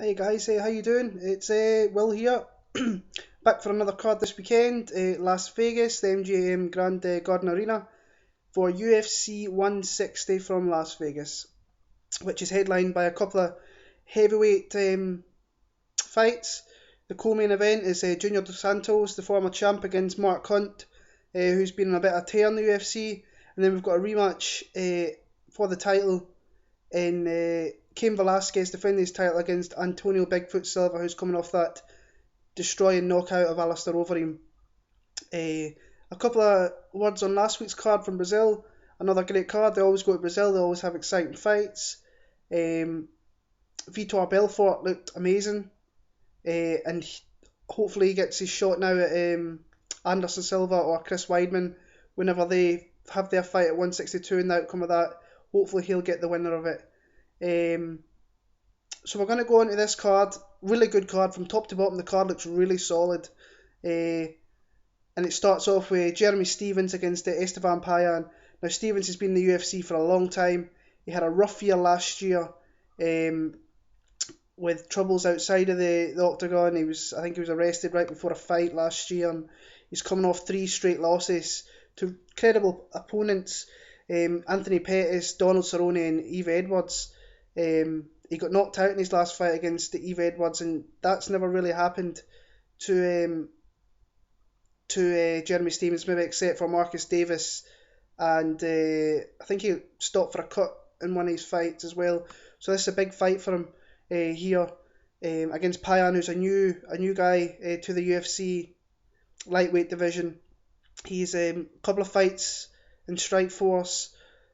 Hey guys, how you doing? It's Will here, back for another card this weekend. Las Vegas, the MGM Grand Garden Arena for UFC 160 from Las Vegas, which is headlined by a couple of heavyweight fights. The co-main event is Junior Dos Santos, the former champ, against Mark Hunt, who's been on a bit of a tear in the UFC, and then we've got a rematch for the title in Cain Velasquez defending his title against Antonio Bigfoot Silva, who's coming off that destroying knockout of Alistair Overeem. A couple of words on last week's card from Brazil. Another great card. They always go to Brazil. They always have exciting fights. Vitor Belfort looked amazing, and hopefully he gets his shot now at Anderson Silva or Chris Weidman whenever they have their fight at 162 and the outcome of that. Hopefully he'll get the winner of it. So we're going to go into this card. Really good card from top to bottom. The card looks really solid. And it starts off with Jeremy Stephens against Esteban Payan. Now Stephens has been in the UFC for a long time. He had a rough year last year with troubles outside of the octagon. I think he was arrested right before a fight last year, and he's coming off three straight losses to credible opponents. Anthony Pettis, Donald Cerrone and Yves Edwards. He got knocked out in his last fight against Yves Edwards, and that's never really happened to Jeremy Stephens, maybe except for Marcus Davis, and I think he stopped for a cut in one of his fights as well. So this is a big fight for him here against Payan, who's a new guy to the UFC lightweight division. He's a couple of fights in Strikeforce,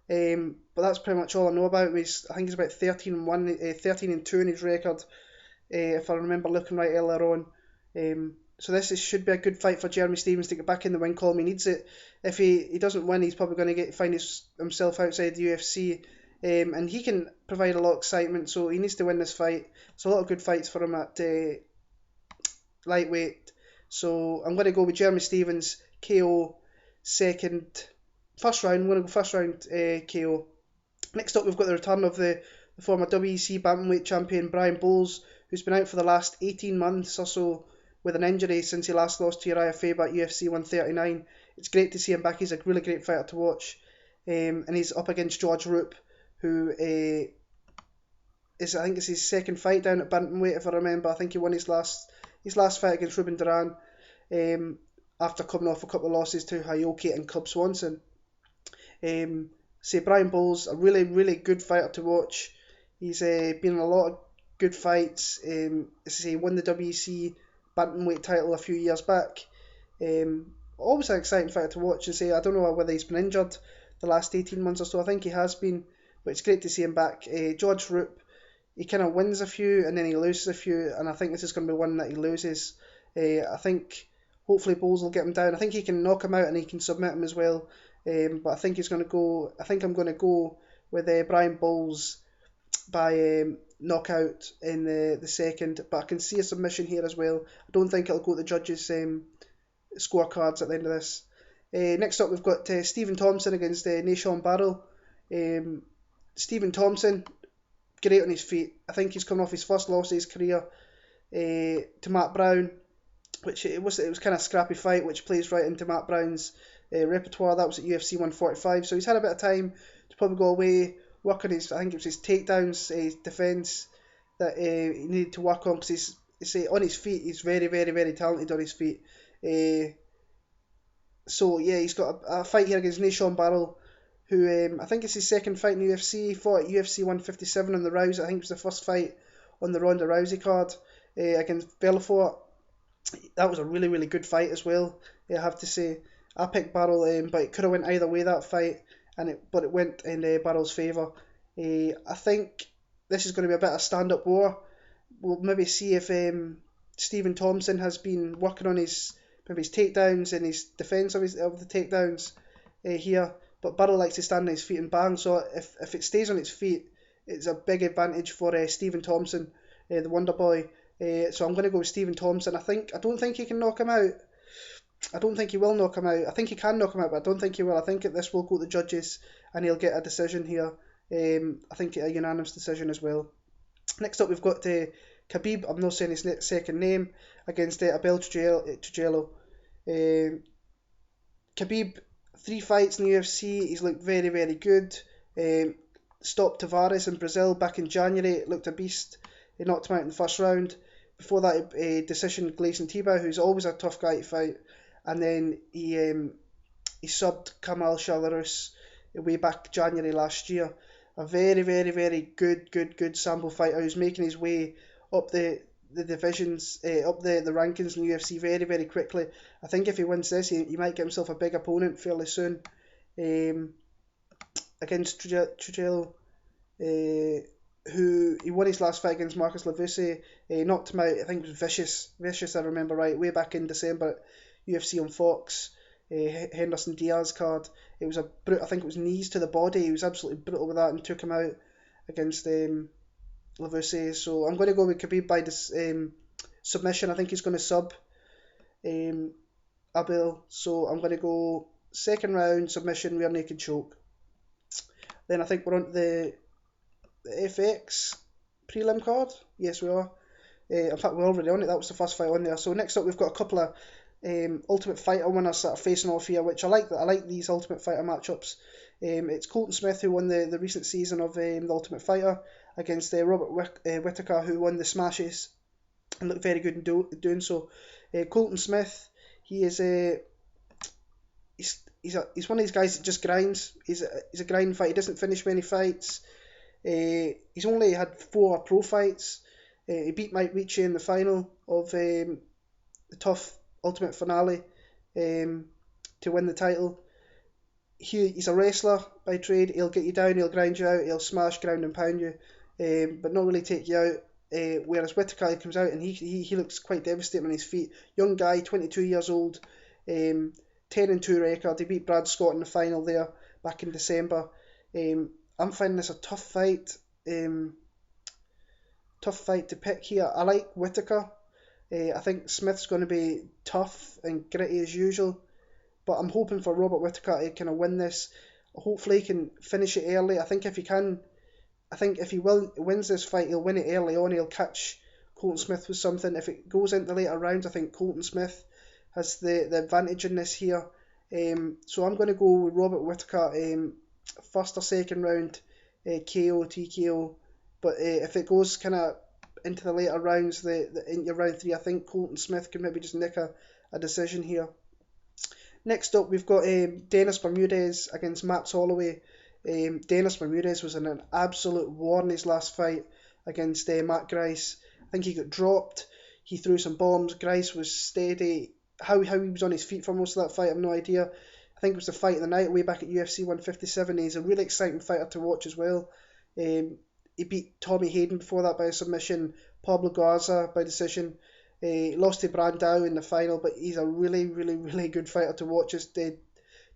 but that's pretty much all I know about him. I think he's about 13-2 in his record, if I remember looking right earlier on. So should be a good fight for Jeremy Stephens to get back in the win column. He needs it. If he doesn't win, he's probably going to find himself outside the UFC, and he can provide a lot of excitement. So he needs to win this fight. There's a lot of good fights for him at lightweight. So I'm going to go with Jeremy Stephens KO first round. I'm going to go first round KO. Next up, we've got the return of the former WEC bantamweight champion Brian Bowles, who's been out for the last 18 months or so with an injury since he last lost to Uriah Faber at UFC 139. It's great to see him back. He's a really great fighter to watch, and he's up against George Roop, who I think it's his second fight down at bantamweight, if I remember. I think he won his last fight against Ruben Duran, after coming off a couple of losses to Hayoki and Cub Swanson. Brian Bowles, a really, really good fighter to watch. He's been in a lot of good fights. Won the WEC bantamweight title a few years back. Always an exciting fighter to watch. I don't know whether he's been injured the last 18 months or so. I think he has been, but it's great to see him back. George Roop, he kind of wins a few and then he loses a few, and I think this is going to be one that he loses. I think hopefully Bowles will get him down. I think he can knock him out and he can submit him as well. But I think I'm going to go with Brian Bowles by knockout in the second. But I can see a submission here as well. I don't think it'll go to the judges' scorecards at the end of this. Next up, we've got Stephen Thompson against Nashon Barrow. Stephen Thompson, great on his feet. I think he's coming off his first loss of his career to Matt Brown, which it was kind of a scrappy fight, which plays right into Matt Brown's repertoire. That was at UFC 145, so he's had a bit of time to probably go away, work on his, I think it was his takedowns, his defence that he needed to work on, because he's on his feet, he's very, very, very talented on his feet. So yeah, he's got a fight here against Nashon Barrow, who I think it's his second fight in the UFC. He fought at UFC 157 on the Rousey. I think it was the first fight on the Ronda Rousey card against Belfort. That was a really, really good fight as well, I have to say. I picked Barrow, but it could have went either way, that fight, but it went in Barrow's favour. I think this is going to be a bit of stand-up war. We'll maybe see if Stephen Thompson has been working on his takedowns and his defence of the takedowns here. But Barrow likes to stand on his feet and bang, so if it stays on its feet, it's a big advantage for Stephen Thompson, the Wonder Boy. So I'm going to go with Stephen Thompson. I don't think he can knock him out. I don't think he will knock him out. I think he can knock him out, but I don't think he will. I think this will go to the judges and he'll get a decision here. I think a unanimous decision as well. Next up, we've got Khabib. I'm not saying his second name, against Abel Trujillo. Um, Khabib, 3 fights in the UFC. He's looked very, very good. Um, Stopped Tavares in Brazil back in January. Looked a beast. He knocked him out in the first round. Before that, a decision Gleison Tibau, who's always a tough guy to fight. And then he subbed Kamal Shalarus way back January last year. A very, very, very good sample fighter who's making his way up the divisions, up the rankings in the UFC very, very quickly. I think if he wins this, he might get himself a big opponent fairly soon. Um, Against Trujillo, who he won his last fight against Marcus Levusi, knocked him out. I think it was Vicious. I remember right, way back in December at UFC on Fox. Henderson Diaz card. It was I think it was knees to the body. He was absolutely brutal with that and took him out against Levusi. So I'm going to go with Khabib by this submission. I think he's going to sub um, Abel. So I'm going to go second round submission, rear naked choke. Then I think we're on to the FX prelim card. Yes, we are. In fact, we're already on it. That was the first fight on there. So next up, we've got a couple of Ultimate Fighter winners that are facing off here, which I like. I like these Ultimate Fighter matchups. It's Colton Smith, who won the recent season of the Ultimate Fighter, against Robert Whittaker, who won the Smashes and looked very good in doing so. Colton Smith, he is he's one of these guys that just grinds. He's a grinding fighter. He doesn't finish many fights. He's only had 4 pro fights. He beat Mike Ricci in the final of the TUF Ultimate Finale to win the title. He's a wrestler by trade. He'll get you down, he'll grind you out, he'll smash, ground and pound you, but not really take you out. Whereas Whittaker, he comes out and he looks quite devastating on his feet. Young guy, 22 years old, 10-2 record. He beat Brad Scott in the final there back in December. I'm finding this a tough fight. Tough fight to pick here. I like Whittaker. I think Smith's going to be tough and gritty as usual, but I'm hoping for Robert Whittaker to kind of win this. Hopefully he can finish it early. I think if he wins this fight, he'll win it early on. He'll catch Colton Smith with something. If it goes into the later rounds, I think Colton Smith has the advantage in this here. So I'm going to go with Robert Whittaker, first or second round KO, TKO. But if it goes kind of into the later rounds, into round 3, I think Colton Smith can maybe just nick a decision here. Next up, we've got Dennis Bermudez against Max Holloway. Dennis Bermudez was in an absolute war in his last fight against Matt Grice. I think he got dropped. He threw some bombs. Grice was steady. How he was on his feet for most of that fight, I have no idea. I think it was the fight of the night way back at UFC 157. He's a really exciting fighter to watch as well. He beat Tommy Hayden before that by a submission, Pablo Garza by decision. Lost to Brandao in the final, but he's a really, really, really good fighter to watch, is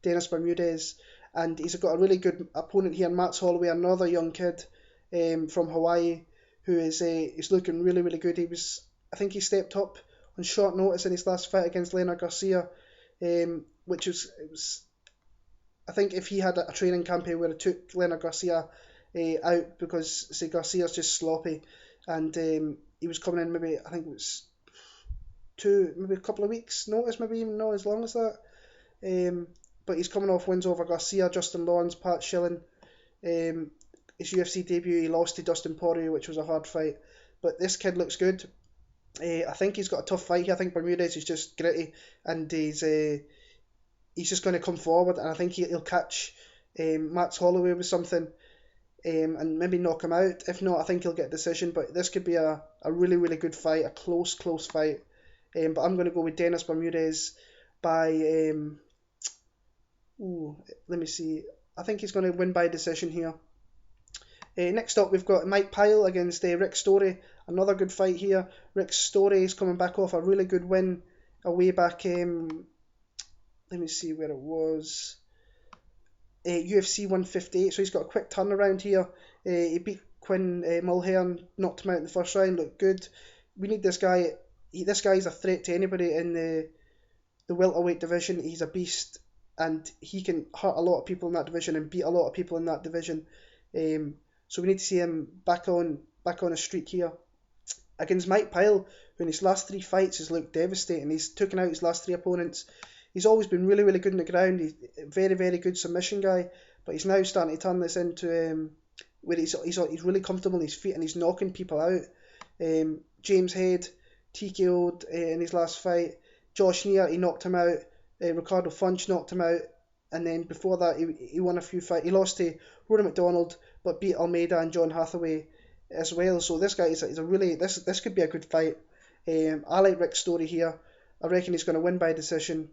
Dennis Bermudez. And he's got a really good opponent here, Max Holloway, another young kid from Hawaii, who is looking really, really good. I think he stepped up on short notice in his last fight against Leonard Garcia, which was I think if he had a training camp, he would have took Leonard Garcia out, because Garcia's just sloppy, and he was coming in maybe, I think it was maybe a couple of weeks notice, maybe even not as long as that. But he's coming off wins over Garcia, Justin Lawrence, Pat Shilling. His UFC debut, he lost to Dustin Poirier, which was a hard fight. But this kid looks good. I think he's got a tough fight here. I think Bermudez is just gritty, and he's just going to come forward, and I think he'll catch Max Holloway with something, and maybe knock him out. If not, I think he'll get a decision. But this could be a really, really good fight, a close fight. But I'm going to go with Dennis Bermudez by let me see. I think he's going to win by decision here. Next up, we've got Mike Pyle against Rick Story. Another good fight here. Rick Story is coming back off a really good win away back. Let me see where it was. UFC 158. So he's got a quick turnaround here. He beat Quinn Mulhern, knocked him out in the first round. Looked good. We need this guy. This guy is a threat to anybody in the welterweight division. He's a beast, and he can hurt a lot of people in that division and beat a lot of people in that division. So we need to see him back on back on a streak here. Against Mike Pyle, who in his last 3 fights has looked devastating. He's taken out his last 3 opponents. He's always been really, really good on the ground. He's a very, very good submission guy, but he's now starting to turn this into where he's really comfortable on his feet and he's knocking people out. James Head TKO'd in his last fight. Josh Neer, he knocked him out. Ricardo Funch knocked him out. And then before that, he won a few fights. He lost to Rory McDonald, but beat Almeida and John Hathaway as well. So this guy is a really, this could be a good fight. I like Rick's story here. I reckon he's going to win by decision,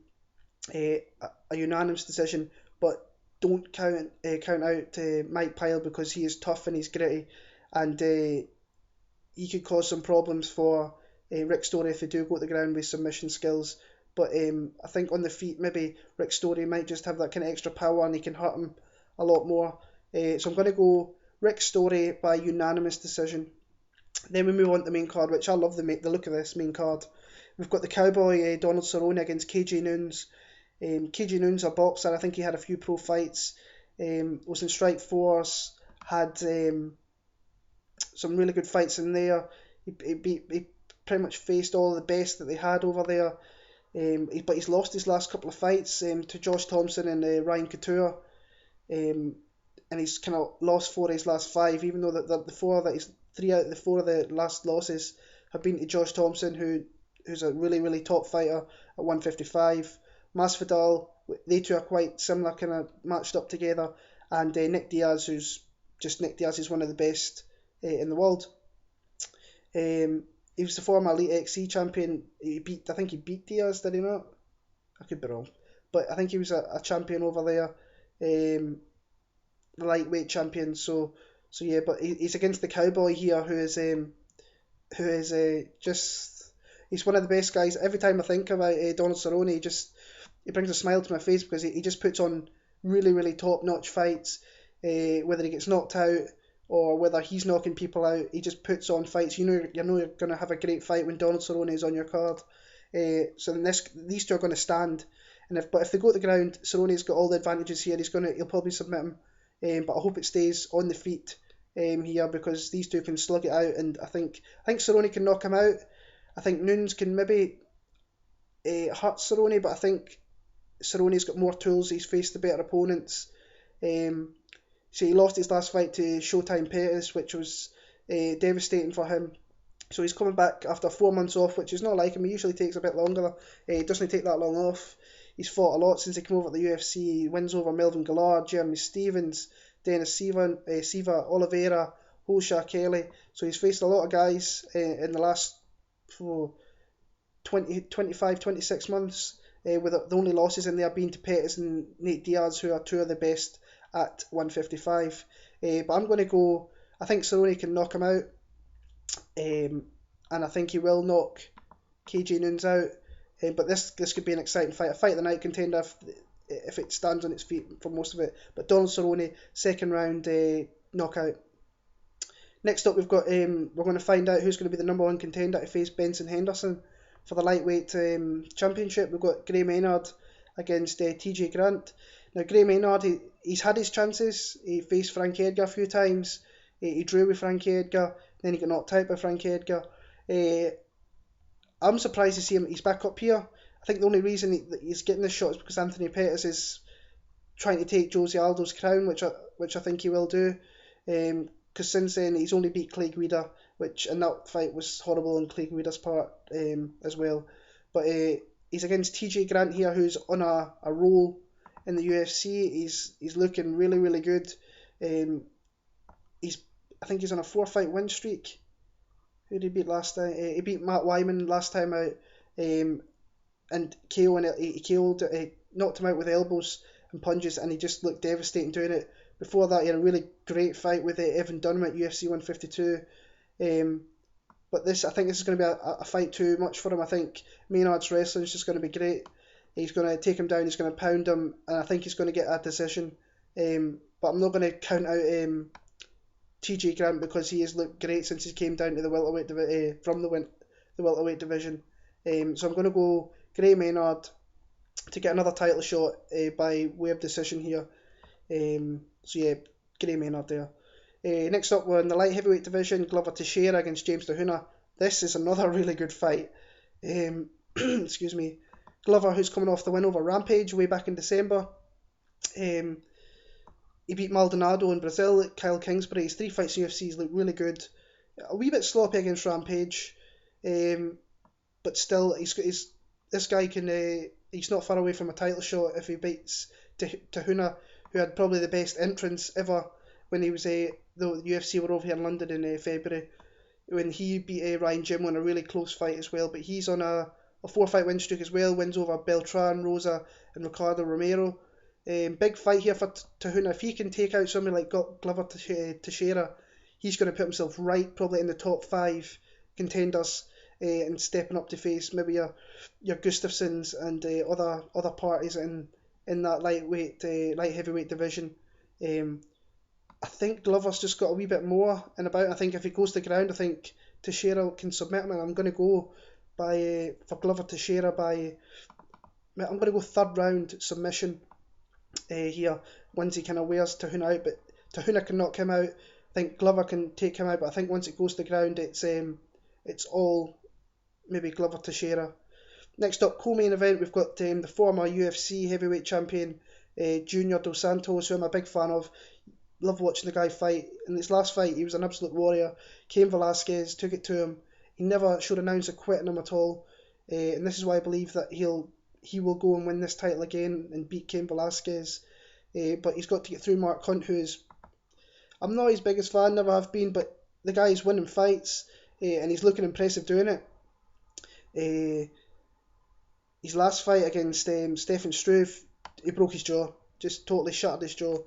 a unanimous decision. But don't count out Mike Pyle, because he is tough and he's gritty, and he could cause some problems for Rick Story if they do go to the ground with submission skills. But I think on the feet, maybe Rick Story might just have that kind of extra power and he can hurt him a lot more. So I'm going to go Rick Story by unanimous decision. Then we move on to the main card, which I love the look of this main card. We've got the Cowboy Donald Cerrone against KJ Noons. KJ Noons, a boxer. I think he had a few pro fights. Was in Strike Force. Had some really good fights in there. He pretty much faced all the best that they had over there. But he's lost his last couple of fights to Josh Thompson and Ryan Couture. And he's kind of lost 4 of his last 5, even though the 3 out of the 4 of the last losses have been to Josh Thompson, who's a really, really top fighter at 155. Masvidal, they two are quite similar, kind of matched up together. And Nick Diaz, who's just Nick Diaz, is one of the best in the world. He was the former Elite XC champion. I think he beat Diaz, did he not? I could be wrong. But I think he was a champion over there. The lightweight champion. So yeah, but he's against the Cowboy here, who is just, he's one of the best guys. Every time I think about Donald Cerrone, he brings a smile to my face, because he just puts on really, really top-notch fights. Whether he gets knocked out or whether he's knocking people out, he just puts on fights. You know you're going to have a great fight when Donald Cerrone is on your card. So then these two are going to stand. But if they go to the ground, Cerrone's got all the advantages here. He'll probably submit him. But I hope it stays on the feet here, because these two can slug it out. And I think Cerrone can knock him out. I think Nunes can maybe hurt Cerrone, but I think Cerrone's got more tools. He's faced the better opponents. So he lost his last fight to Showtime Pettis, which was devastating for him. So he's coming back after 4 months off, which is not like him. He usually takes a bit longer. He doesn't take that long off. He's fought a lot since he came over to the UFC. He wins over Melvin Gillard, Jeremy Stevens, Dennis Siva, Oliveira, Hosha Kelly. So he's faced a lot of guys in the last 25, 26 months, with the only losses in there being to Pettis and Nate Diaz, who are 2 of the best at 155. But I'm going to go, I think Cerrone can knock him out, and I think he will knock KJ Noons out. But this could be an exciting fight, a fight of the night contender if it stands on its feet for most of it. But Donald Cerrone, second round knockout. Next up, we've got we're going to find out who's going to be the number 1 contender to face Benson Henderson for the lightweight championship. We've got Gray Maynard against TJ Grant. Now, Gray Maynard, he's had his chances. He faced Frankie Edgar a few times. He drew with Frankie Edgar. Then he got knocked out by Frankie Edgar. I'm surprised to see him. He's back up here. I think the only reason he's getting this shot is because Anthony Pettis is trying to take Jose Aldo's crown, which I think he will do. Because since then he's only beat Clay Guida, and that fight was horrible on Clay Guida's part as well. But he's against TJ Grant here, who's on a roll in the UFC. He's looking really, really good. I think he's on a 4-fight win streak. Who did he beat last time? He beat Matt Wyman last time out, and he knocked him out with elbows and punches, and he just looked devastating doing it. Before that, he had a really great fight with Evan Dunham at UFC 152. But I think this is going to be a fight too much for him. I think Maynard's wrestling is just going to be great. He's going to take him down, he's going to pound him, and I think he's going to get a decision. But I'm not going to count out TJ Grant, because he has looked great since he came down to the welterweight from the welterweight division. So I'm going to go Gray Maynard to get another title shot by way of decision here. So yeah, Gray Maynard there. Next up, we're in the light heavyweight division. Glover Teixeira against James Tahuna. This is another really good fight. Excuse me. Glover, who's coming off the win over Rampage way back in December. He beat Maldonado in Brazil at Kyle Kingsbury. His 3 fights in UFC's look really good. A wee bit sloppy against Rampage, but still, this guy can. He's not far away from a title shot if he beats Tahuna, who had probably the best entrance ever when he was the UFC were over here in London in February, when he beat Ryan Jimmo in a really close fight as well. But he's on a 4-fight win streak as well. Wins over Beltran, Rosa, and Ricardo Romero. Big fight here for Tahuna. If he can take out somebody like Glover Teixeira, he's going to put himself right probably in the top 5 contenders, and stepping up to face maybe your Gustafsons and other parties in that light heavyweight division. I think Glover's just got a wee bit more in about. I think if he goes to ground, I think Teixeira can submit him, and I'm going to go for Glover Teixeira I'm going to go 3rd round submission here, once he kind of wears Tahuna out. But Tahuna can knock him out. I think Glover can take him out, but I think once it goes to ground, it's all maybe Glover Teixeira. Next up, co-main event, we've got the former UFC heavyweight champion Junior Dos Santos, who I'm a big fan of. Love watching the guy fight. In his last fight, he was an absolute warrior. Cain Velasquez took it to him. He never showed an ounce of quitting him at all, and this is why I believe that he will go and win this title again and beat Cain Velasquez. But he's got to get through Mark Hunt, I'm not his biggest fan, never have been, but the guy is winning fights, and he's looking impressive doing it. His last fight against Stefan Struve, he broke his jaw, just totally shattered his jaw.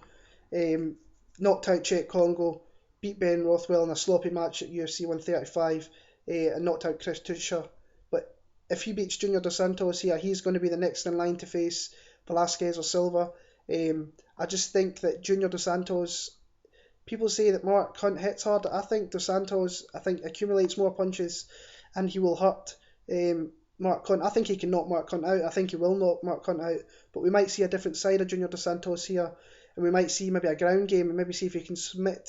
Knocked out Czech Congo, beat Ben Rothwell in a sloppy match at UFC 135, and knocked out Chris Tucher. But if he beats Junior Dos Santos here, he's going to be the next in line to face Velasquez or Silva. I just think that Junior Dos Santos, people say that Mark Hunt hits hard. I think Dos Santos, accumulates more punches, and he will hurt Mark Hunt. I think he can knock Mark Hunt out. I think he will knock Mark Hunt out. But we might see a different side of Junior Dos Santos here, and we might see maybe a ground game, and maybe see if he can submit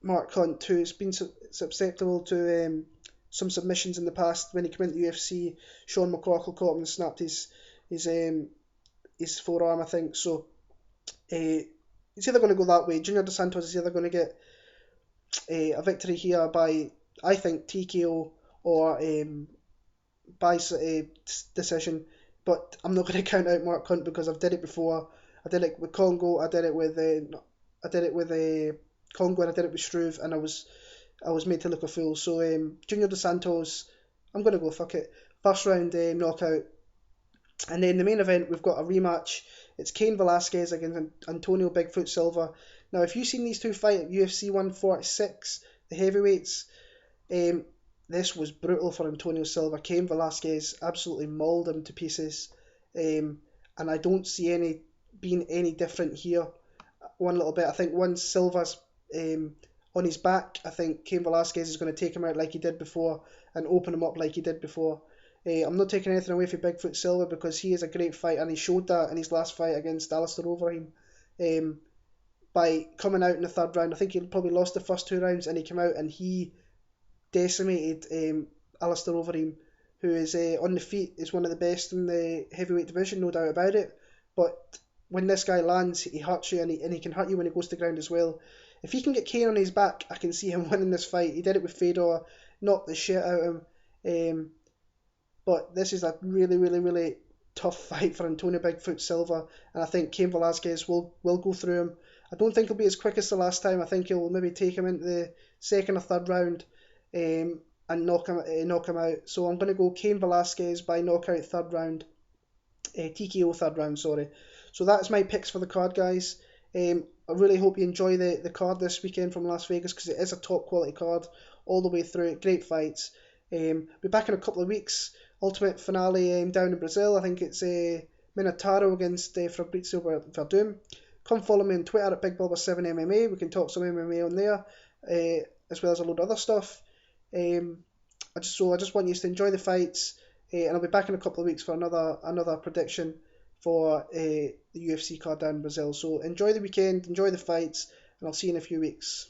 Mark Hunt, who's been susceptible to some submissions in the past. When he came into the UFC, Sean McCorkle caught him and snapped his forearm, I think. So it's either going to go that way. Junior Dos Santos is either going to get a victory here by, I think, TKO or by decision. But I'm not going to count out Mark Hunt because I've did it before. I did it with Congo. I did it with Congo, and I did it with Struve, and I was made to look a fool. So Junior Dos Santos, I'm going to go fuck it. 1st round knockout. And then the main event, we've got a rematch. It's Cain Velasquez against Antonio Bigfoot Silva. Now, if you've seen these two fight at UFC 146, the heavyweights, this was brutal for Antonio Silva. Cain Velasquez absolutely mauled him to pieces, and I don't see being any different here one little bit. I think once Silva's on his back, I think Cain Velasquez is going to take him out like he did before and open him up like he did before. I'm not taking anything away from Bigfoot Silva because he is a great fighter, and he showed that in his last fight against Alistair Overeem. By coming out in the 3rd round, I think he probably lost the first 2 rounds, and he came out and he decimated Alistair Overeem, who is on the feet, is one of the best in the heavyweight division, no doubt about it. But when this guy lands, he hurts you, and he can hurt you when he goes to ground as well. If he can get Cain on his back, I can see him winning this fight. He did it with Fedor, knocked the shit out of him. But this is a really, really, really tough fight for Antonio Bigfoot Silva, and I think Cain Velasquez will go through him. I don't think he'll be as quick as the last time. I think he'll maybe take him into the 2nd or 3rd round and knock him out. So I'm going to go Cain Velasquez by knockout 3rd round, TKO 3rd round, sorry. So that's my picks for the card, guys. I really hope you enjoy the card this weekend from Las Vegas, because it is a top quality card all the way through. Great fights. Be back in a couple of weeks. Ultimate finale down in Brazil. I think it's Minotauro against Fabrizio Verdum. Come follow me on Twitter at BigBulber7MMA. We can talk some MMA on there, as well as a load of other stuff. I just want you to enjoy the fights, and I'll be back in a couple of weeks for another prediction for the UFC card down in Brazil. So enjoy the weekend, enjoy the fights, and I'll see you in a few weeks.